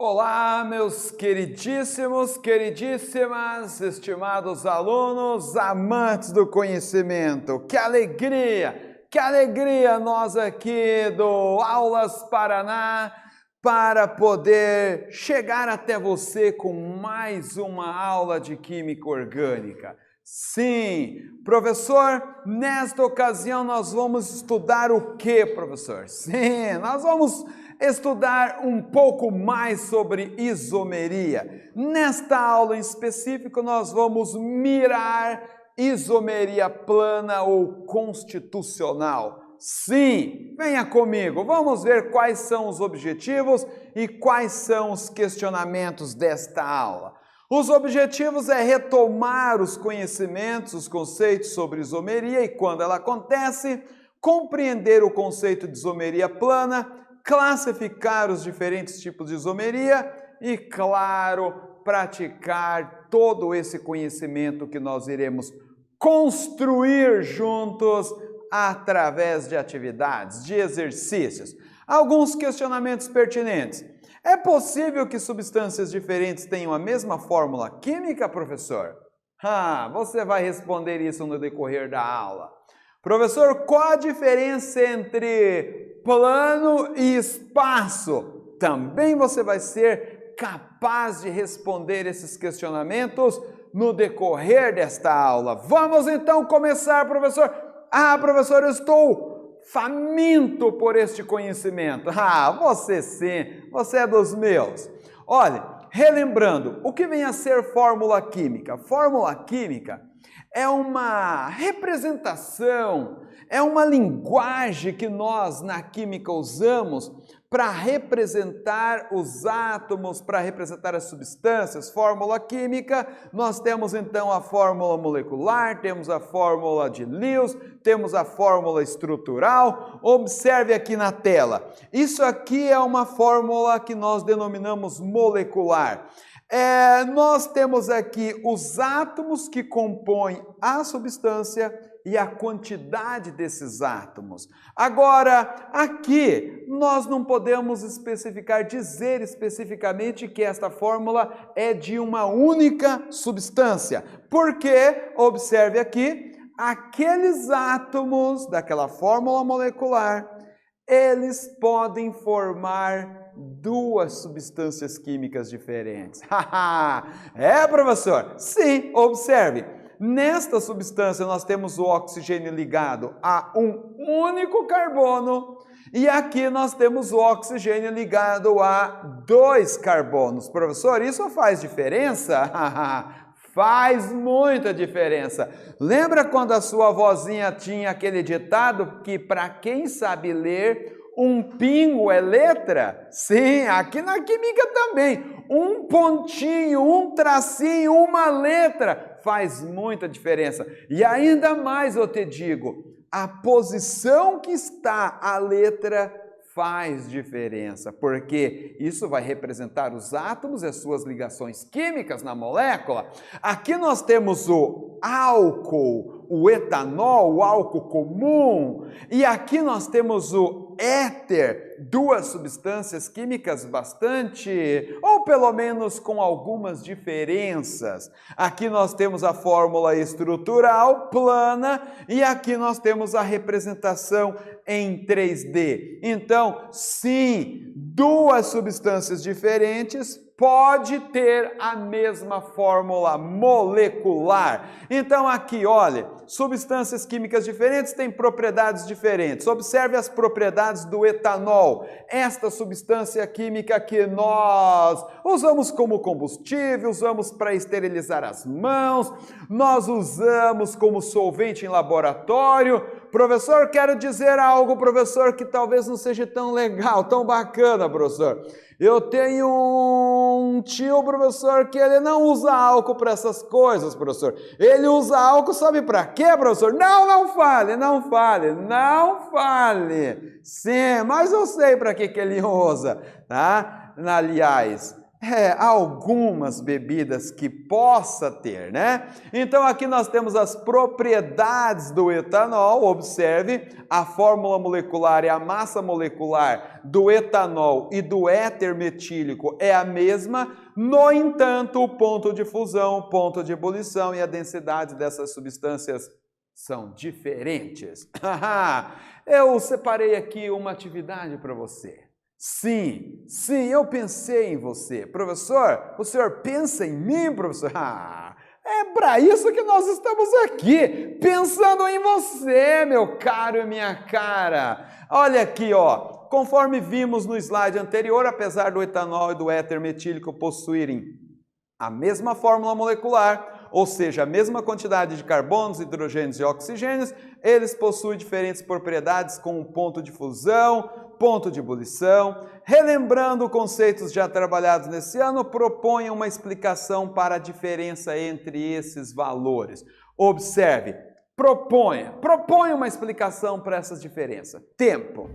Olá, meus queridíssimos, queridíssimas, estimados alunos, amantes do conhecimento. Que alegria nós aqui do Aulas Paraná para poder chegar até você com mais uma aula de Química Orgânica. Sim, professor, nesta ocasião nós vamos estudar o que, professor? Sim, nós vamos estudar um pouco mais sobre isomeria. Nesta aula em específico, nós vamos mirar isomeria plana ou constitucional. Sim, venha comigo, vamos ver quais são os objetivos e quais são os questionamentos desta aula. Os objetivos é retomar os conhecimentos, os conceitos sobre isomeria e, quando ela acontece, compreender o conceito de isomeria plana, classificar os diferentes tipos de isomeria e, claro, praticar todo esse conhecimento que nós iremos construir juntos através de atividades, de exercícios. Alguns questionamentos pertinentes. É possível que substâncias diferentes tenham a mesma fórmula química, professor? Você vai responder isso no decorrer da aula. Professor, qual a diferença entre plano e espaço? Também você vai ser capaz de responder esses questionamentos no decorrer desta aula. Vamos então começar, professor. Professor, eu estou faminto por este conhecimento. Você sim, você é dos meus. Olha, relembrando, o que vem a ser fórmula química? Fórmula química é uma representação, é uma linguagem que nós na química usamos para representar os átomos, para representar as substâncias. Fórmula química, nós temos então a fórmula molecular, temos a fórmula de Lewis, temos a fórmula estrutural. Observe aqui na tela, isso aqui é uma fórmula que nós denominamos molecular. Nós temos aqui os átomos que compõem a substância e a quantidade desses átomos. Agora, aqui nós não podemos dizer especificamente que esta fórmula é de uma única substância, porque, observe aqui, aqueles átomos daquela fórmula molecular, eles podem formar duas substâncias químicas diferentes. Professor? Sim, observe. Nesta substância nós temos o oxigênio ligado a um único carbono e aqui nós temos o oxigênio ligado a dois carbonos. Professor, isso faz diferença? Faz muita diferença. Lembra quando a sua avózinha tinha aquele ditado que para quem sabe ler, um pingo é letra? Sim, aqui na química também. Um pontinho, um tracinho, uma letra faz muita diferença. E ainda mais eu te digo, a posição que está a letra faz diferença, porque isso vai representar os átomos e as suas ligações químicas na molécula. Aqui nós temos o álcool, o etanol, o álcool comum, e aqui nós temos o éter, duas substâncias químicas bastante, ou pelo menos com algumas diferenças. Aqui nós temos a fórmula estrutural plana e aqui nós temos a representação em 3D. Então, sim, duas substâncias diferentes pode ter a mesma fórmula molecular. Então aqui, olha, substâncias químicas diferentes têm propriedades diferentes. Observe as propriedades do etanol, esta substância química que nós usamos como combustível, usamos para esterilizar as mãos, nós usamos como solvente em laboratório. Professor, quero dizer algo, professor, que talvez não seja tão legal, tão bacana, professor. Eu tenho um tio, professor, que ele não usa álcool para essas coisas, professor. Ele usa álcool, sabe para quê, professor? Não fale. Sim, mas eu sei para que ele usa, tá? Aliás, algumas bebidas que possa ter, né? Então aqui nós temos as propriedades do etanol. Observe, a fórmula molecular e a massa molecular do etanol e do éter metílico é a mesma. No entanto, o ponto de fusão, o ponto de ebulição e a densidade dessas substâncias são diferentes. Eu separei aqui uma atividade para você. Sim, eu pensei em você. Professor, o senhor pensa em mim, professor? É para isso que nós estamos aqui, pensando em você, meu caro e minha cara. Olha aqui, ó. Conforme vimos no slide anterior, apesar do etanol e do éter metílico possuírem a mesma fórmula molecular, ou seja, a mesma quantidade de carbonos, hidrogênios e oxigênios, eles possuem diferentes propriedades como ponto de fusão, ponto de ebulição. Relembrando conceitos já trabalhados nesse ano, proponha uma explicação para a diferença entre esses valores. Observe, proponha uma explicação para essas diferenças. Tempo.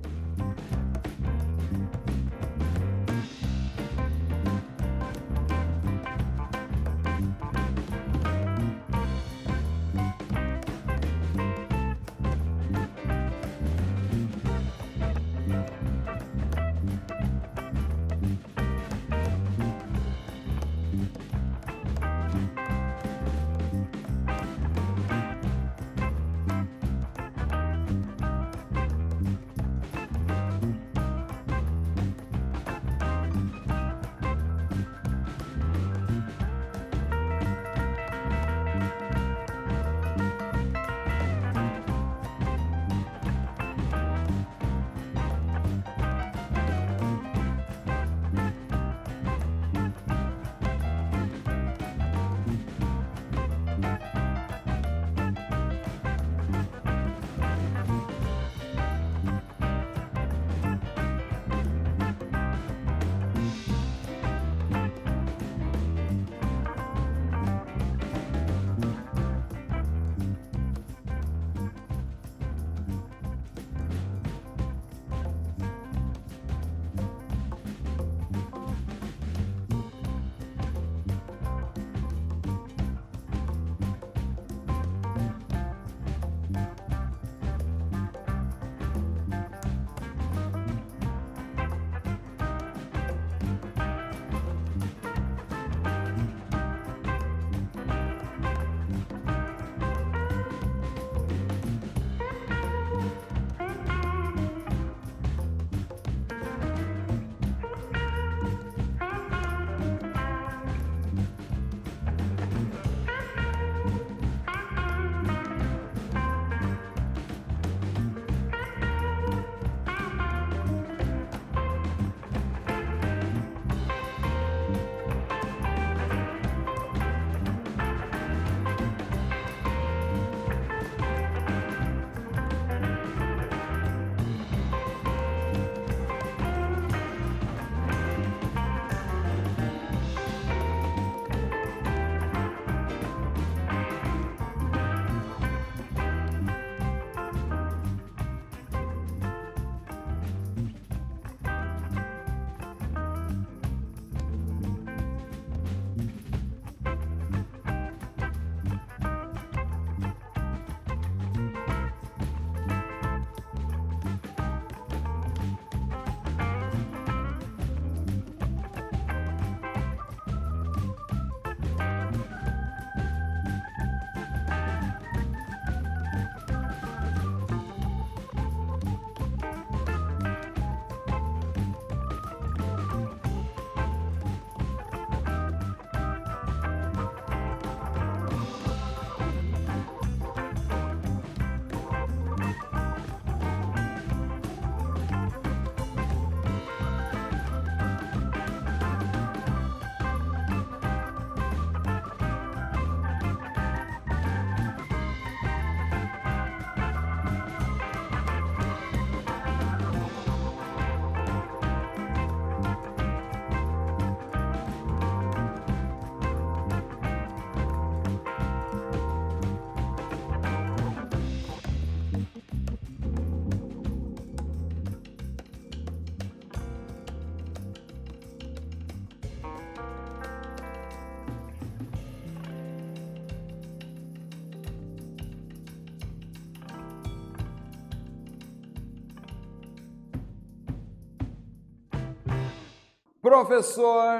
Professor,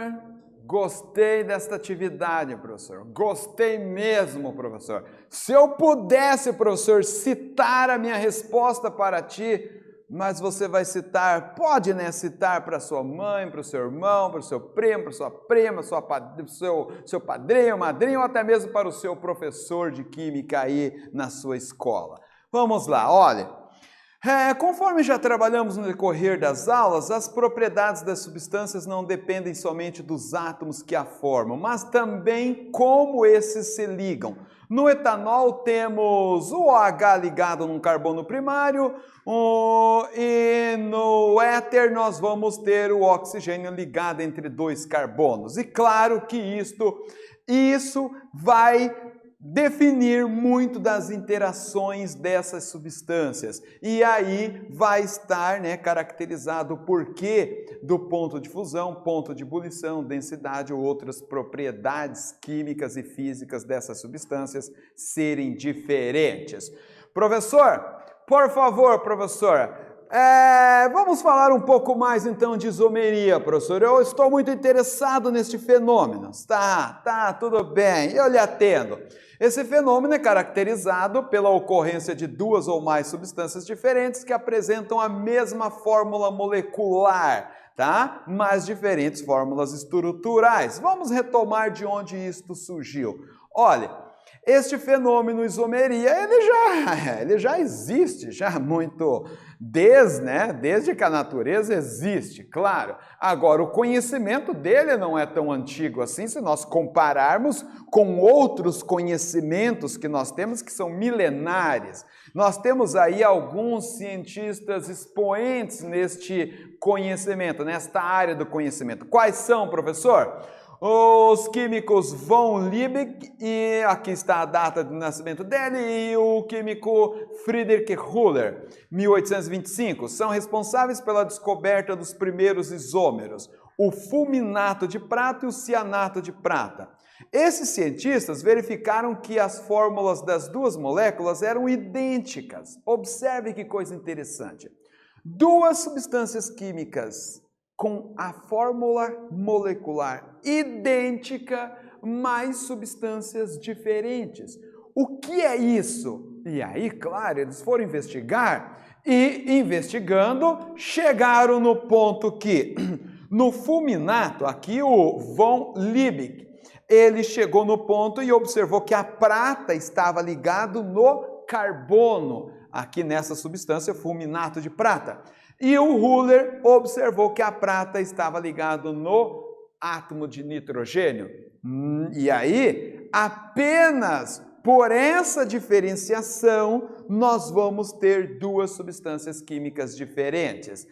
gostei desta atividade, professor. Gostei mesmo, professor. Se eu pudesse, professor, citar a minha resposta para ti, mas você vai citar, pode, né, citar para sua mãe, para o seu irmão, para o seu primo, para sua prima, seu padrinho, madrinha, ou até mesmo para o seu professor de química aí na sua escola. Vamos lá, olha. Conforme já trabalhamos no decorrer das aulas, as propriedades das substâncias não dependem somente dos átomos que a formam, mas também como esses se ligam. No etanol temos o OH ligado num carbono primário e no éter nós vamos ter o oxigênio ligado entre dois carbonos. E claro que isso vai definir muito das interações dessas substâncias. E aí vai estar, né, caracterizado o porquê do ponto de fusão, ponto de ebulição, densidade ou outras propriedades químicas e físicas dessas substâncias serem diferentes. Professor, por favor, professor, vamos falar um pouco mais então de isomeria, professor. Eu estou muito interessado neste fenômeno. Tá, tudo bem, eu lhe atendo. Esse fenômeno é caracterizado pela ocorrência de duas ou mais substâncias diferentes que apresentam a mesma fórmula molecular, tá? Mas diferentes fórmulas estruturais. Vamos retomar de onde isto surgiu. Olha, este fenômeno isomeria, ele já existe, já muito, desde que a natureza existe, claro. Agora, o conhecimento dele não é tão antigo assim, se nós compararmos com outros conhecimentos que nós temos, que são milenares. Nós temos aí alguns cientistas expoentes neste conhecimento, nesta área do conhecimento. Quais são, professor? Os químicos von Liebig, e aqui está a data de nascimento dele, e o químico Friedrich Wöhler, 1825, são responsáveis pela descoberta dos primeiros isômeros, o fulminato de prata e o cianato de prata. Esses cientistas verificaram que as fórmulas das duas moléculas eram idênticas. Observe que coisa interessante. Duas substâncias químicas com a fórmula molecular idêntica, mas substâncias diferentes. O que é isso? E aí, claro, eles foram investigar e, investigando, chegaram no ponto que, no fulminato, aqui o von Liebig, ele chegou no ponto e observou que a prata estava ligado no carbono, aqui nessa substância, fulminato de prata. E o Wöhler observou que a prata estava ligado no átomo de nitrogênio. E aí, apenas por essa diferenciação, nós vamos ter duas substâncias químicas diferentes.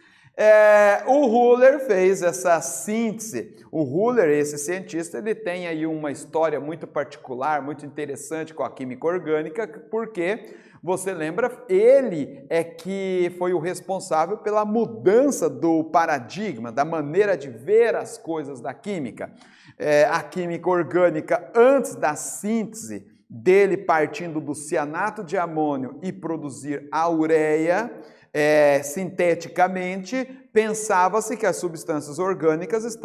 O Wöhler fez essa síntese. O Wöhler, esse cientista, ele tem aí uma história muito particular, muito interessante com a química orgânica, porque você lembra, ele é que foi o responsável pela mudança do paradigma, da maneira de ver as coisas da química. A química orgânica, antes da síntese dele partindo do cianato de amônio e produzir a ureia, sinteticamente, pensava-se que as substâncias orgânicas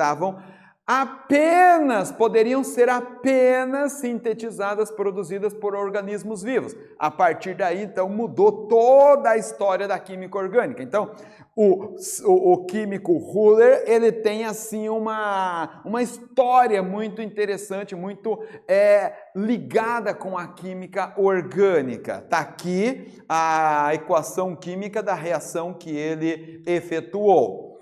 poderiam ser apenas sintetizadas, produzidas por organismos vivos. A partir daí, então, mudou toda a história da química orgânica. Então, o químico Wöhler, ele tem, assim, uma história muito interessante, muito ligada com a química orgânica. Está aqui a equação química da reação que ele efetuou.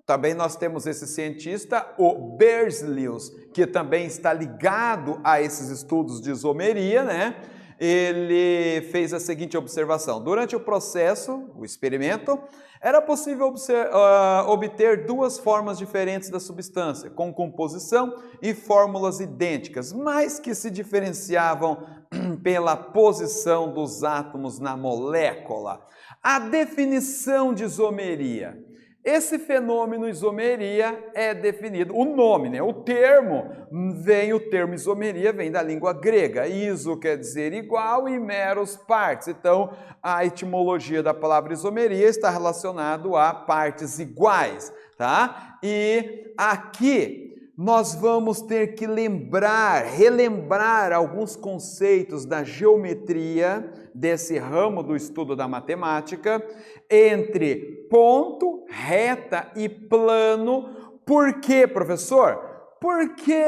Também nós temos esse cientista, o Berzelius, que também está ligado a esses estudos de isomeria, né? Ele fez a seguinte observação: durante o processo, o experimento, era possível obter duas formas diferentes da substância, com composição e fórmulas idênticas, mas que se diferenciavam pela posição dos átomos na molécula. A definição de isomeria Esse fenômeno isomeria é definido, o nome, né? O termo isomeria vem da língua grega. Iso quer dizer igual e meros partes. Então, a etimologia da palavra isomeria está relacionado a partes iguais, tá? E aqui nós vamos ter que relembrar alguns conceitos da geometria, desse ramo do estudo da matemática, entre ponto, reta e plano. Por quê, professor? Porque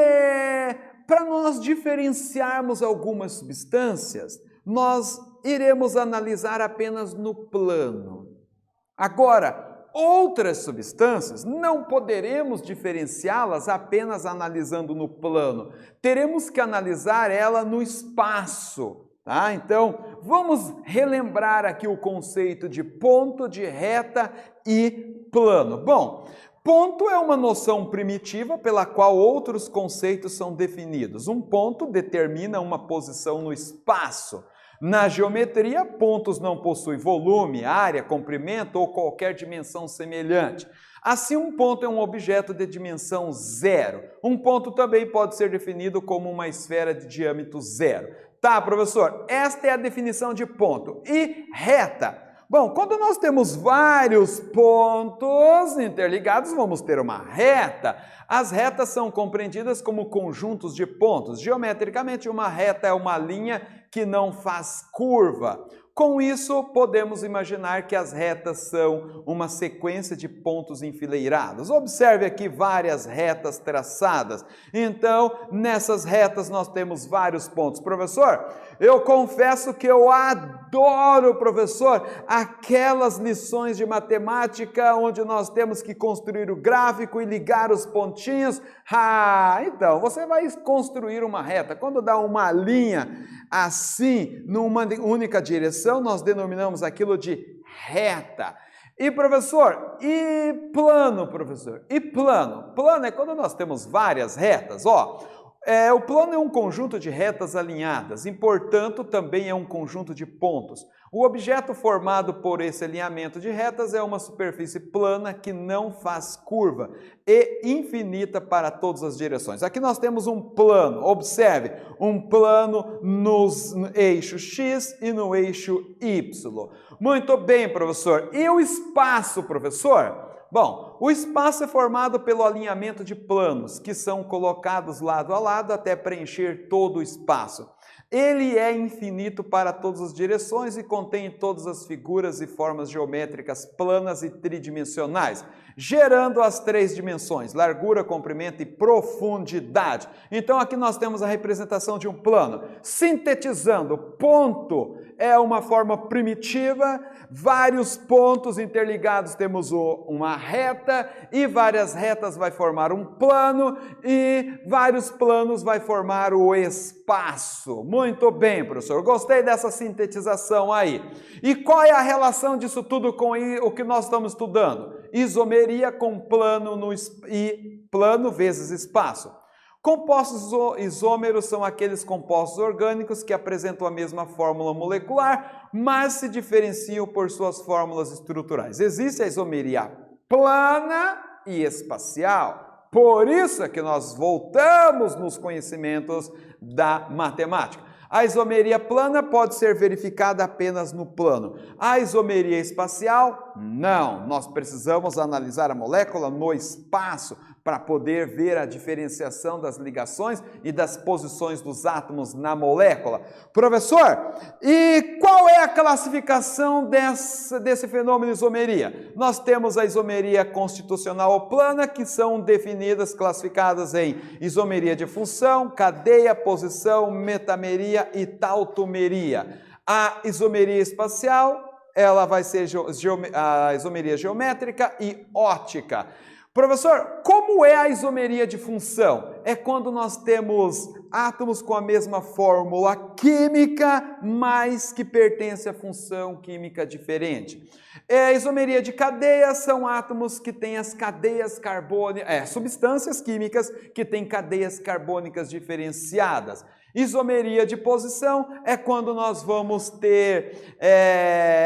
para nós diferenciarmos algumas substâncias, nós iremos analisar apenas no plano. Agora, outras substâncias não poderemos diferenciá-las apenas analisando no plano. Teremos que analisar ela no espaço. Tá? Então, vamos relembrar aqui o conceito de ponto, de reta e plano. Bom, ponto é uma noção primitiva pela qual outros conceitos são definidos. Um ponto determina uma posição no espaço. Na geometria, pontos não possuem volume, área, comprimento ou qualquer dimensão semelhante. Assim, um ponto é um objeto de dimensão zero. Um ponto também pode ser definido como uma esfera de diâmetro zero. Tá, professor? Esta é a definição de ponto. E reta? Bom, quando nós temos vários pontos interligados, vamos ter uma reta. As retas são compreendidas como conjuntos de pontos. Geometricamente, uma reta é uma linha que não faz curva. Com isso, podemos imaginar que as retas são uma sequência de pontos enfileirados. Observe aqui várias retas traçadas. Então, nessas retas nós temos vários pontos. Professor, eu confesso que eu adoro, professor, aquelas lições de matemática onde nós temos que construir o gráfico e ligar os pontinhos. Então, você vai construir uma reta. Quando dá uma linha assim, numa única direção, nós denominamos aquilo de reta. E professor, e plano, professor? E plano? Plano é quando nós temos várias retas, o plano é um conjunto de retas alinhadas e, portanto, também é um conjunto de pontos. O objeto formado por esse alinhamento de retas é uma superfície plana que não faz curva e infinita para todas as direções. Aqui nós temos um plano, observe, um plano no eixo X e no eixo Y. Muito bem, professor. E o espaço, professor? Bom, o espaço é formado pelo alinhamento de planos, que são colocados lado a lado até preencher todo o espaço. Ele é infinito para todas as direções e contém todas as figuras e formas geométricas planas e tridimensionais, gerando as três dimensões, largura, comprimento e profundidade. Então aqui nós temos a representação de um plano. Sintetizando, ponto é uma forma primitiva, vários pontos interligados temos uma reta e várias retas vai formar um plano e vários planos vai formar o espaço. Muito bem, professor. Gostei dessa sintetização aí. E qual é a relação disso tudo com o que nós estamos estudando? Isomeria com plano e plano vezes espaço. Compostos isômeros são aqueles compostos orgânicos que apresentam a mesma fórmula molecular, mas se diferenciam por suas fórmulas estruturais. Existe a isomeria plana e espacial. Por isso é que nós voltamos nos conhecimentos da matemática. A isomeria plana pode ser verificada apenas no plano. A isomeria espacial, não. Nós precisamos analisar a molécula no espaço para poder ver a diferenciação das ligações e das posições dos átomos na molécula. Professor, e qual é a classificação desse fenômeno de isomeria? Nós temos a isomeria constitucional ou plana, que são definidas, classificadas em isomeria de função, cadeia, posição, metameria e tautomeria. A isomeria espacial, ela vai ser a isomeria geométrica e óptica. Professor, como é a isomeria de função? É quando nós temos átomos com a mesma fórmula química, mas que pertencem a função química diferente. A isomeria de cadeia são átomos que têm as cadeias carbônicas, substâncias químicas que têm cadeias carbônicas diferenciadas. Isomeria de posição é quando nós vamos ter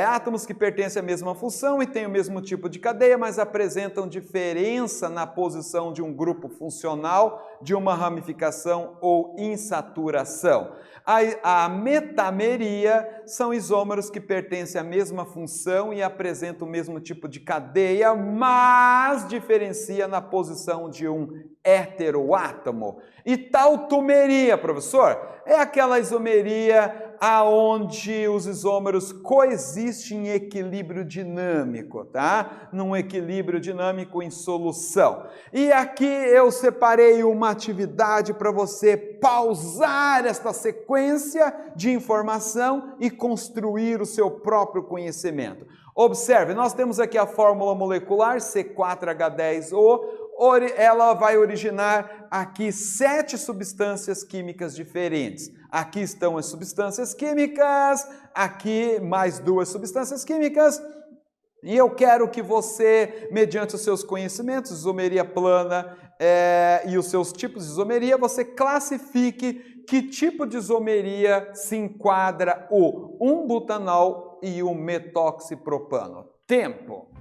átomos que pertencem à mesma função e têm o mesmo tipo de cadeia, mas apresentam diferença na posição de um grupo funcional, de uma ramificação ou insaturação. A metameria são isômeros que pertencem à mesma função e apresentam o mesmo tipo de cadeia, mas diferencia na posição de um heteroátomo. E tautomeria, professor, é aquela isomeria aonde os isômeros coexistem em equilíbrio dinâmico, tá? Num equilíbrio dinâmico em solução. E aqui eu separei uma atividade para você pausar esta sequência de informação e construir o seu próprio conhecimento. Observe, nós temos aqui a fórmula molecular C4H10O, ela vai originar aqui 7 substâncias químicas diferentes. Aqui estão as substâncias químicas, aqui mais 2 substâncias químicas. E eu quero que você, mediante os seus conhecimentos, isomeria plana e os seus tipos de isomeria, você classifique que tipo de isomeria se enquadra o 1-butanol e o metoxipropano. Tempo.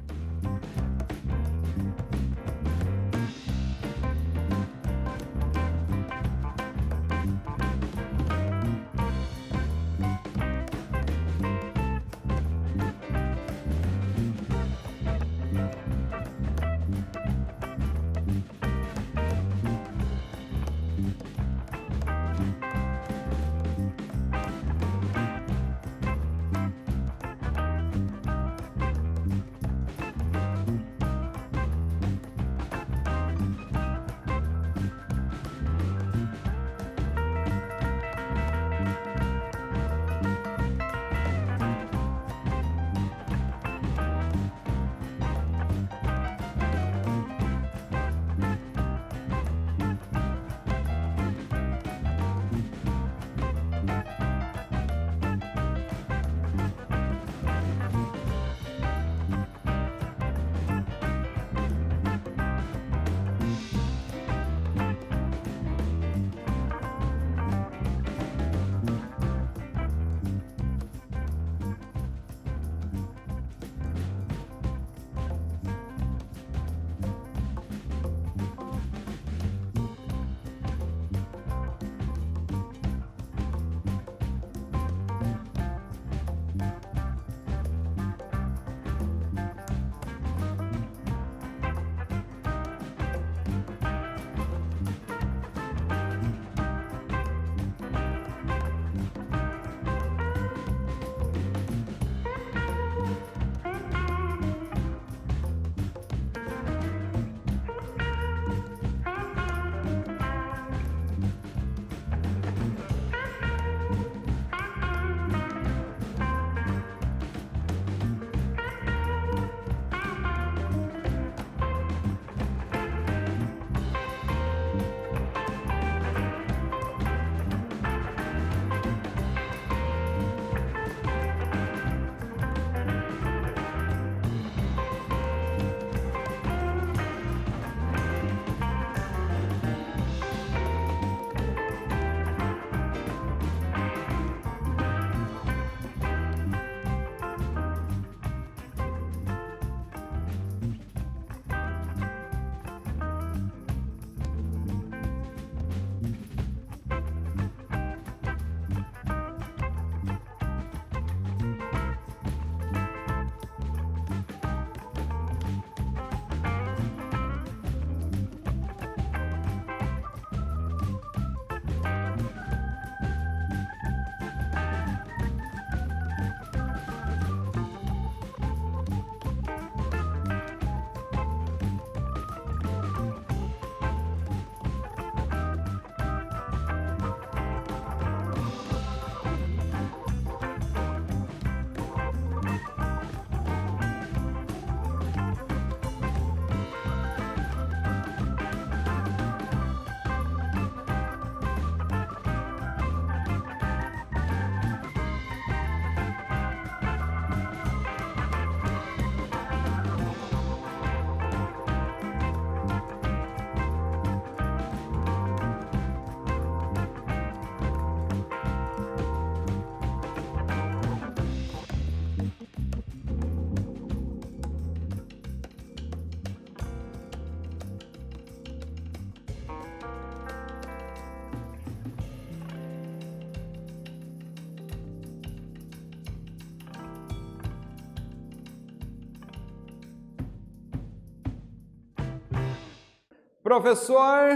Professor,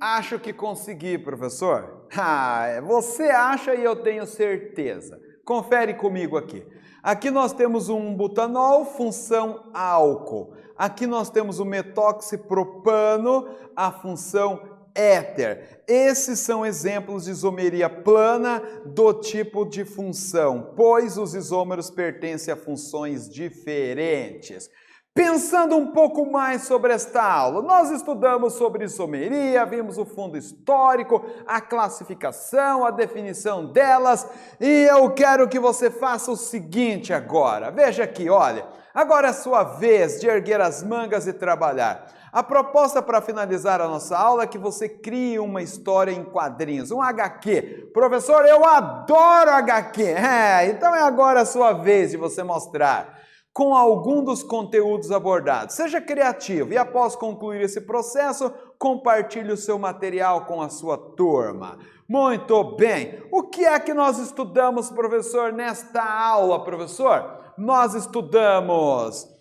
acho que consegui, professor. Você acha e eu tenho certeza. Confere comigo aqui. Aqui nós temos um butanol, função álcool. Aqui nós temos o metoxipropano, a função éter. Esses são exemplos de isomeria plana do tipo de função, pois os isômeros pertencem a funções diferentes. Pensando um pouco mais sobre esta aula, nós estudamos sobre isomeria, vimos o fundo histórico, a classificação, a definição delas, e eu quero que você faça o seguinte agora. Veja aqui, olha, agora é a sua vez de erguer as mangas e trabalhar. A proposta para finalizar a nossa aula é que você crie uma história em quadrinhos, um HQ. Professor, eu adoro HQ! Então é agora a sua vez de você mostrar com algum dos conteúdos abordados. Seja criativo e após concluir esse processo, compartilhe o seu material com a sua turma. Muito bem! O que é que nós estudamos, professor, nesta aula, professor? Nós estudamos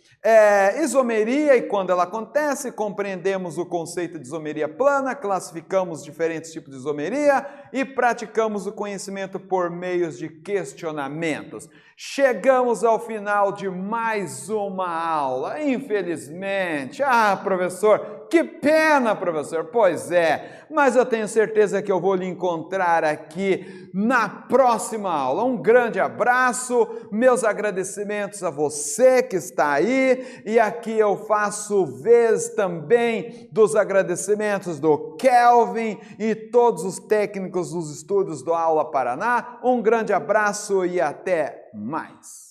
isomeria e quando ela acontece, compreendemos o conceito de isomeria plana, classificamos diferentes tipos de isomeria e praticamos o conhecimento por meios de questionamentos. Chegamos ao final de mais uma aula, infelizmente. Professor, que pena, professor. Pois é, mas eu tenho certeza que eu vou lhe encontrar aqui na próxima aula. Um grande abraço, meus agradecimentos a você que está aí. E aqui eu faço vez também dos agradecimentos do Kelvin e todos os técnicos dos estúdios do Aula Paraná. Um grande abraço e até mais.